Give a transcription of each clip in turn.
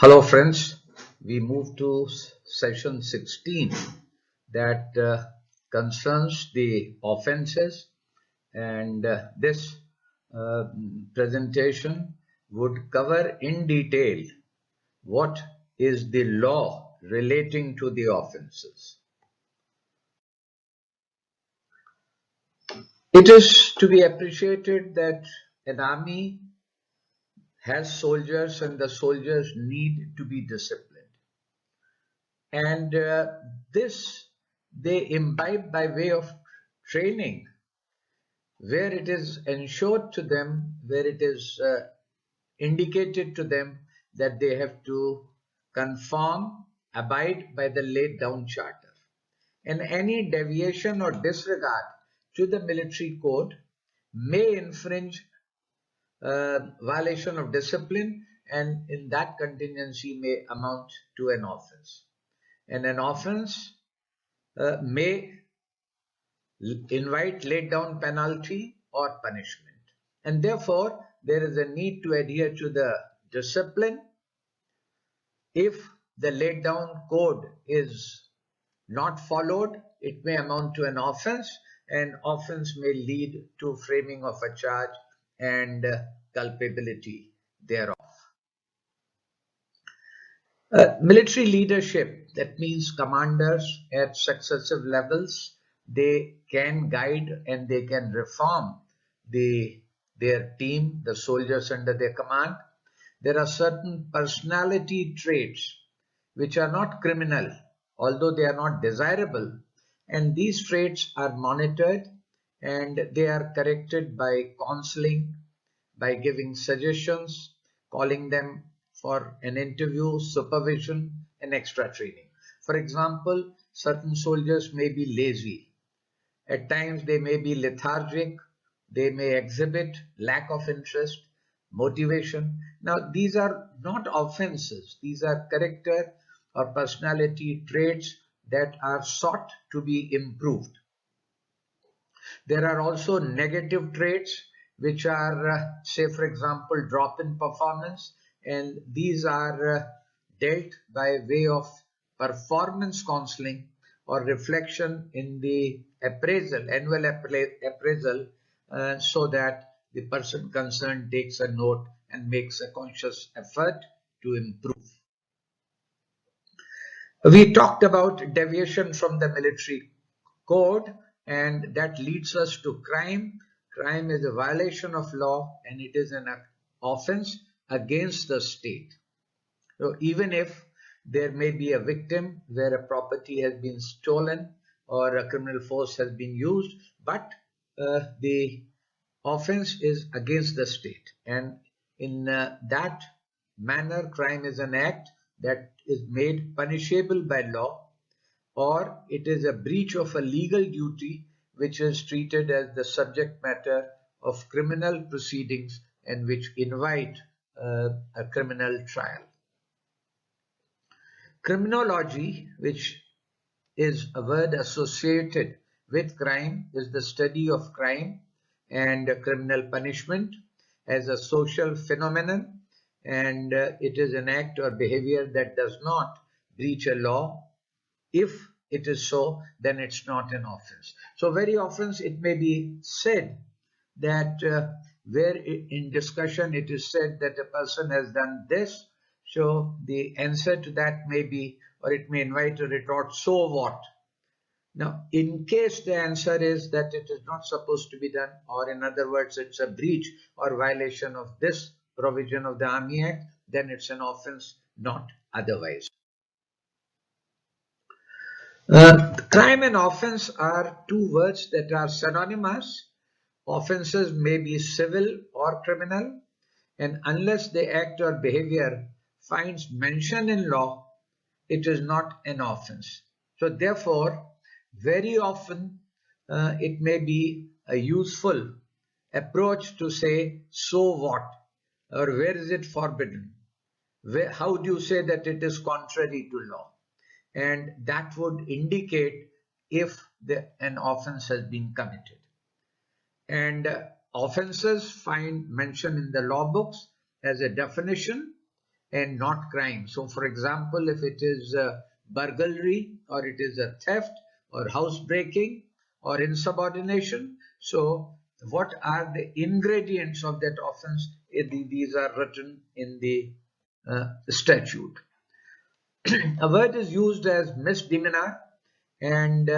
Hello friends, we move to session 16 that concerns the offences, and this uh, presentation would cover in detail what is the law relating to the offences. It is to be appreciated that an army has soldiers and the soldiers need to be disciplined. And this they imbibe by way of training, where it is ensured to them, where it is indicated to them that they have to conform, abide by the laid down charter. And any deviation or disregard to the military code may infringe violation of discipline, and in that contingency may amount to an offense. And an offense may invite laid down penalty or punishment. And therefore, there is a need to adhere to the discipline. If the laid down code is not followed, it may amount to an offense, and offense may lead to framing of a charge and culpability thereof. Military leadership, that means commanders at successive levels, they can guide and they can reform their team, the soldiers under their command. There are certain personality traits which are not criminal, although they are not desirable, and these traits are monitored and they are corrected by counseling, by giving suggestions, calling them for an interview, supervision, and extra training. For example, certain soldiers may be lazy. At times they may be lethargic. They may exhibit lack of interest, motivation. Now, these are not offenses. These are character or personality traits that are sought to be improved. There are also negative traits which are, say for example, drop in performance, and these are dealt by way of performance counseling or reflection in the appraisal, annual appraisal, so that the person concerned takes a note and makes a conscious effort to improve. We talked about deviation from the military code, and that leads us to crime. Crime is a violation of law and it is an offense against the state. So even if there may be a victim where a property has been stolen or a criminal force has been used, but the offense is against the state, and in that manner crime is an act that is made punishable by law, or it is a breach of a legal duty which is treated as the subject matter of criminal proceedings and which invite a criminal trial. Criminology, which is a word associated with crime, is the study of crime and criminal punishment as a social phenomenon, and it is an act or behavior that does not breach a law. If it is so, then it's not an offense. So very often it may be said that where in discussion it is said that a person has done this, so the answer to that may be, or it may invite a retort, so what? Now, in case the answer is that it is not supposed to be done, or in other words, it's a breach or violation of this provision of the Army Act, then it's an offense, not otherwise. Crime and offense are two words that are synonymous. Offenses may be civil or criminal, and unless the act or behavior finds mention in law, it is not an offense. So therefore, very often it may be a useful approach to say, so what? Or where is it forbidden? How do you say that it is contrary to law? And that would indicate if an offense has been committed. And offenses find mention in the law books as a definition, and not crime. So for example, if it is burglary, or it is a theft, or housebreaking, or insubordination, so what are the ingredients of that offense? These are written in the statute. A word is used as misdemeanor, and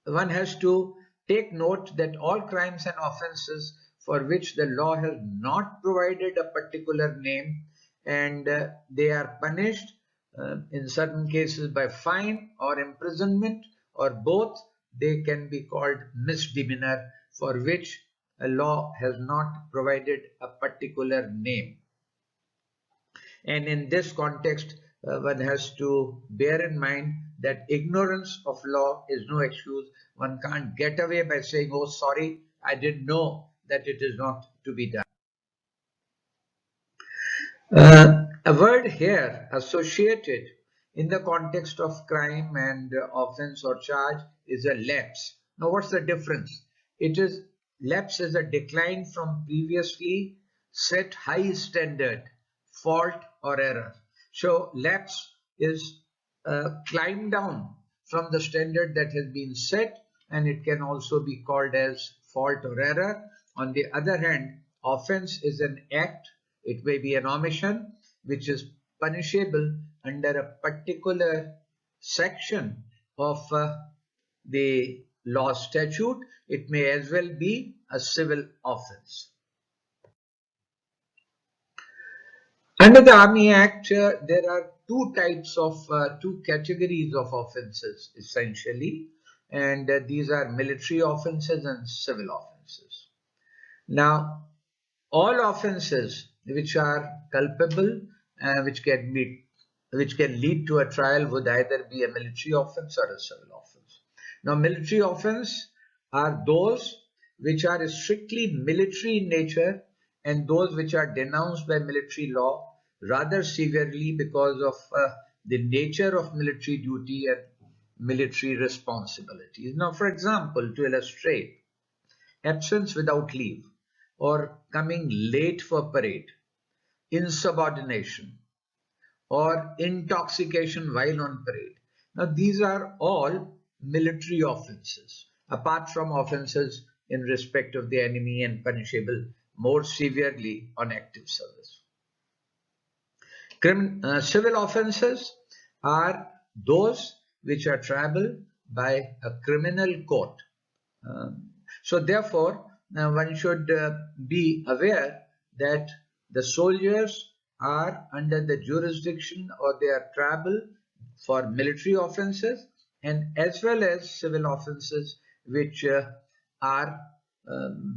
one has to take note that all crimes and offences for which the law has not provided a particular name, and they are punished in certain cases by fine or imprisonment or both, they can be called misdemeanor, for which a law has not provided a particular name. And in this context, one has to bear in mind that ignorance of law is no excuse. One can't get away by saying, oh, sorry, I didn't know that it is not to be done. A word here associated in the context of crime and offense or charge is a lapse. Now, what's the difference? It is lapse is a decline from previously set high standard, fault or error. So, lapse is climb down from the standard that has been set, and it can also be called as fault or error. On the other hand, offense is an act, it may be an omission, which is punishable under a particular section of the law statute. It may as well be a civil offense. Under the Army Act, there are two categories of offences essentially, and these are military offences and civil offences. Now, all offences which are culpable, which can lead to a trial, would either be a military offence or a civil offence. Now, military offence are those which are strictly military in nature, and those which are denounced by military law rather severely because of the nature of military duty and military responsibilities. Now, for example, to illustrate, absence without leave, or coming late for parade, insubordination, or intoxication while on parade. Now, these are all military offences, apart from offences in respect of the enemy and punishable more severely on active service. Civil offences are those which are triable by a criminal court. So therefore, one should be aware that the soldiers are under the jurisdiction, or they are triable for military offences, and as well as civil offences which are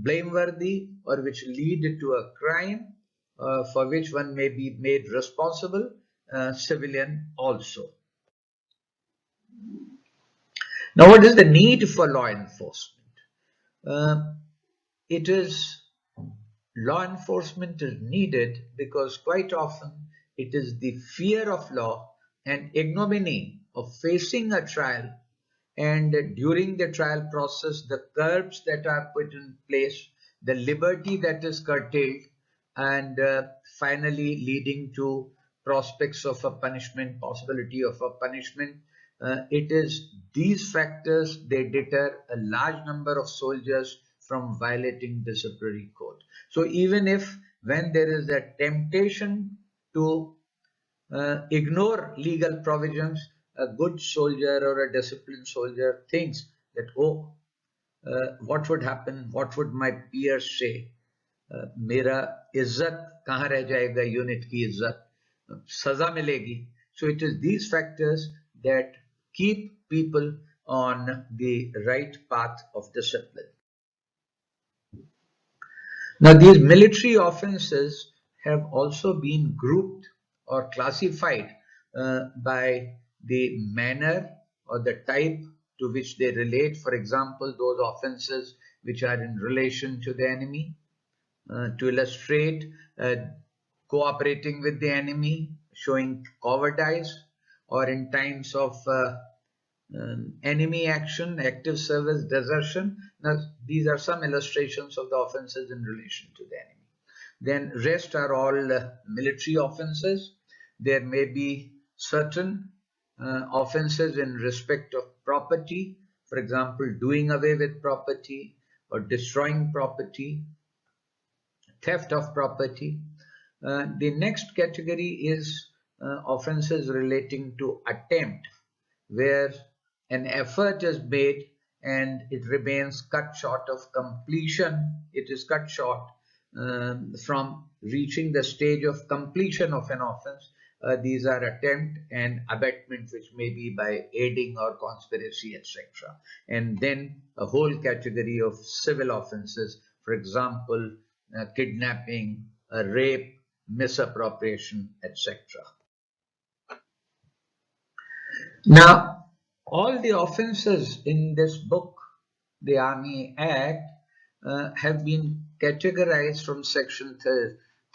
blameworthy or which lead to a crime for which one may be made responsible, civilian also. Now, what is the need for law enforcement? It is law enforcement is needed because quite often it is the fear of law and ignominy of facing a trial, and during the trial process, the curbs that are put in place, the liberty that is curtailed, and finally leading to prospects of a punishment, possibility of a punishment. It is these factors, they deter a large number of soldiers from violating disciplinary code. So even if when there is a temptation to ignore legal provisions, a good soldier or a disciplined soldier thinks that, oh, what would happen, what would my peers say, मेरा इज्जत कहाँ रह जाएगा, unit की इज्जत, सजा मिलेगी. So it is these factors that keep people on the right path of discipline. Now, these military offenses have also been grouped or classified by the manner or the type to which they relate. For example, those offenses which are in relation to the enemy, to illustrate cooperating with the enemy, showing cowardice, or in times of enemy action, active service, desertion. Now, these are some illustrations of the offenses in relation to the enemy. Then rest are all military offences. There may be certain offences in respect of property, for example, doing away with property or destroying property, theft of property. The next category is offences relating to attempt, where an effort is made and it remains cut short of completion. It is cut short from reaching the stage of completion of an offence. These are attempt and abetment, which may be by aiding or conspiracy, etc. And then a whole category of civil offences, for example, kidnapping, rape, misappropriation, etc. Now, all the offences in this book, the Army Act, have been categorized from section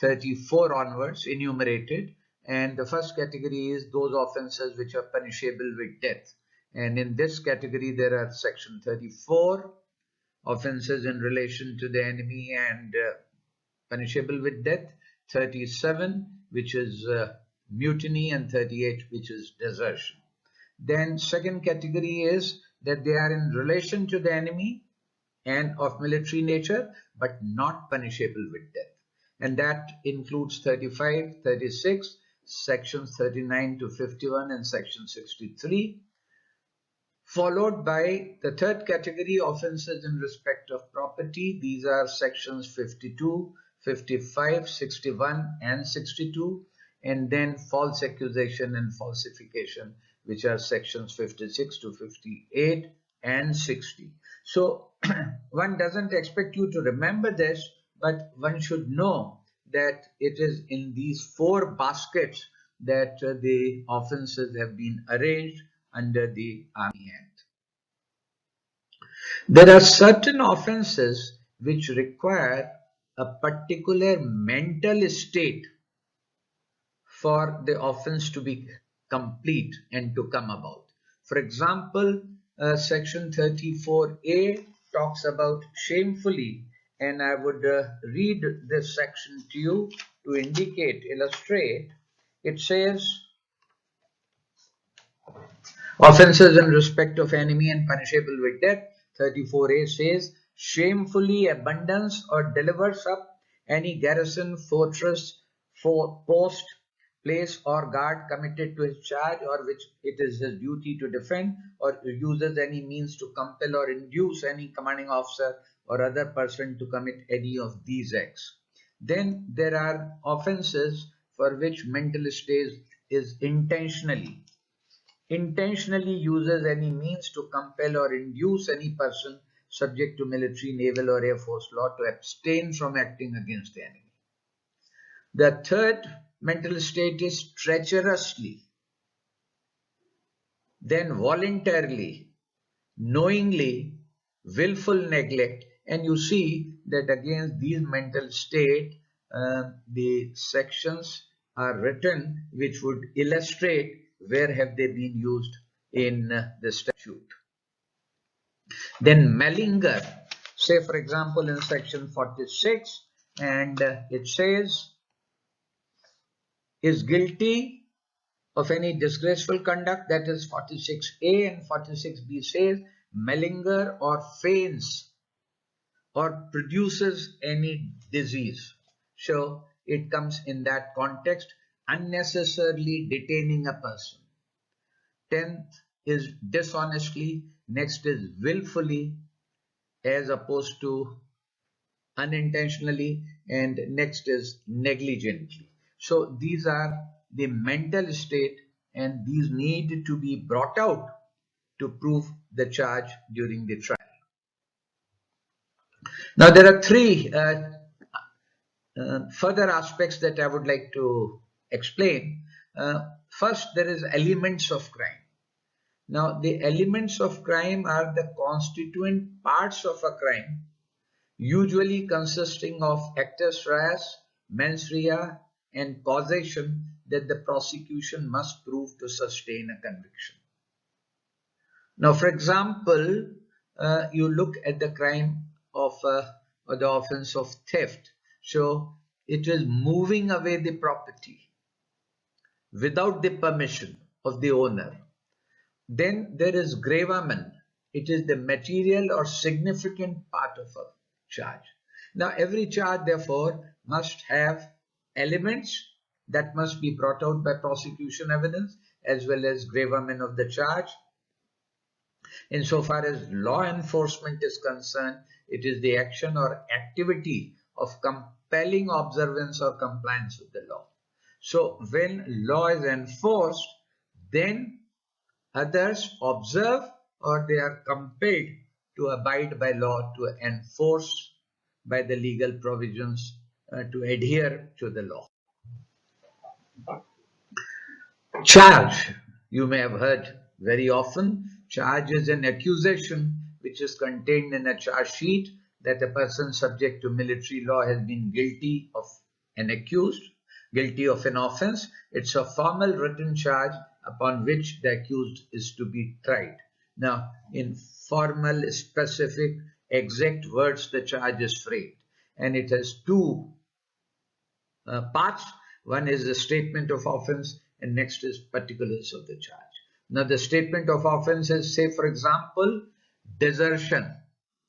34 onwards, enumerated. And the first category is those offences which are punishable with death. And in this category, there are section 34 offences in relation to the enemy and punishable with death, 37 which is mutiny, and 38 which is desertion. Then second category is that they are in relation to the enemy and of military nature, but not punishable with death. And that includes 35, 36, sections 39 to 51 and section 63. Followed by the third category, offences in respect of property. These are sections 52, 55, 61 and 62. And then false accusation and falsification, which are sections 56 to 58 and 60. So one doesn't expect you to remember this, but one should know that it is in these four baskets that the offences have been arranged under the Army Act. There are certain offences which require a particular mental state for the offense to be complete and to come about. For example, section 34A talks about shamefully, and I would read this section to you to indicate, illustrate. It says, offences in respect of enemy and punishable with death. 34A says, shamefully abandons or delivers up any garrison, fortress, post, place or guard committed to his charge, or which it is his duty to defend, or uses any means to compel or induce any commanding officer or other person to commit any of these acts. Then there are offences for which mental state is intentionally uses any means to compel or induce any person subject to military, naval or air force law to abstain from acting against the enemy. The third mental state is treacherously, then voluntarily, knowingly, willful neglect, and you see that against these mental state, the sections are written which would illustrate where have they been used in the statute. Then malinger, say for example in section 46, and it says, is guilty of any disgraceful conduct, that is 46A, and 46B says malinger or feigns or produces any disease. So it comes in that context, unnecessarily detaining a person. 10th is dishonestly, next is willfully as opposed to unintentionally, and next is negligently. So these are the mental state, and these need to be brought out to prove the charge during the trial. Now there are three further aspects that I would like to explain. First, there is elements of crime. Now the elements of crime are the constituent parts of a crime, usually consisting of actus reus, mens rea, and causation that the prosecution must prove to sustain a conviction. Now, for example, you look at the crime of or the offense of theft. So it is moving away the property without the permission of the owner. Then there is gravamen. It is the material or significant part of a charge. Now, every charge, therefore, must have elements that must be brought out by prosecution evidence, as well as gravamen of the charge. Insofar as law enforcement is concerned, it is the action or activity of compelling observance or compliance with the law. So when law is enforced, then others observe or they are compelled to abide by law, to enforce by the legal provisions, to adhere to the law. Charge, you may have heard very often. Charge is an accusation which is contained in a charge sheet that a person subject to military law has been guilty of an accused, guilty of an offense. It's a formal written charge upon which the accused is to be tried. Now, in formal, specific, exact words, the charge is framed, and it has two parts. One is the statement of offense, and next is particulars of the charge. Now, the statement of offense is, say, for example, desertion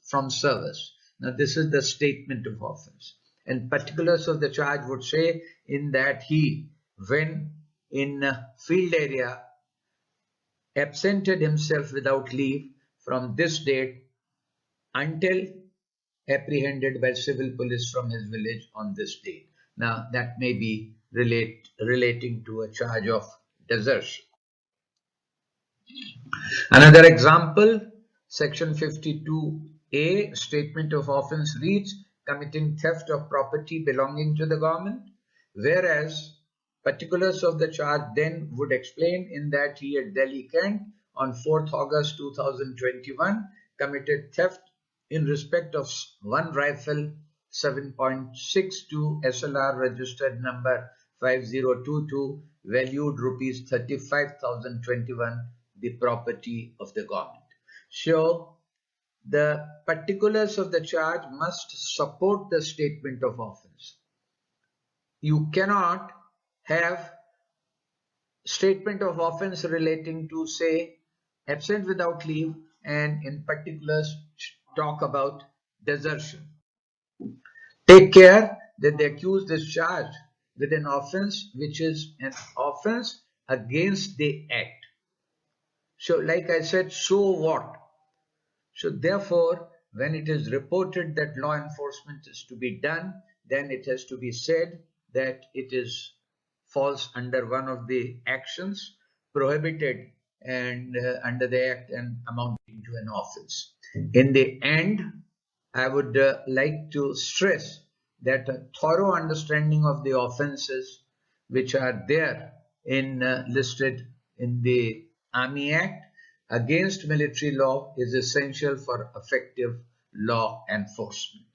from service. Now, this is the statement of offense. And particulars of the charge would say in that he, when in a field area, absented himself without leave from this date until apprehended by civil police from his village on this date. Now, that may be relating to a charge of desertion. Another example, section 52A, statement of offense reads, committing theft of property belonging to the government, whereas particulars of the charge then would explain in that he at Delhi, Kent, on 4th August 2021, committed theft in respect of one rifle 7.62 SLR registered number 5022, valued rupees 35,021, the property of the government. So the particulars of the charge must support the statement of offense. You cannot have statement of offense relating to, say, absent without leave, and in particulars talk about desertion. Take care that the accused is charged with an offense which is an offense against the act. So like I said, so what? So therefore, when it is reported that law enforcement is to be done, then it has to be said that it is falls under one of the actions prohibited and under the act and amounting to an offense. In the end, I would like to stress that a thorough understanding of the offenses which are there in listed in the Army Act against military law is essential for effective law enforcement.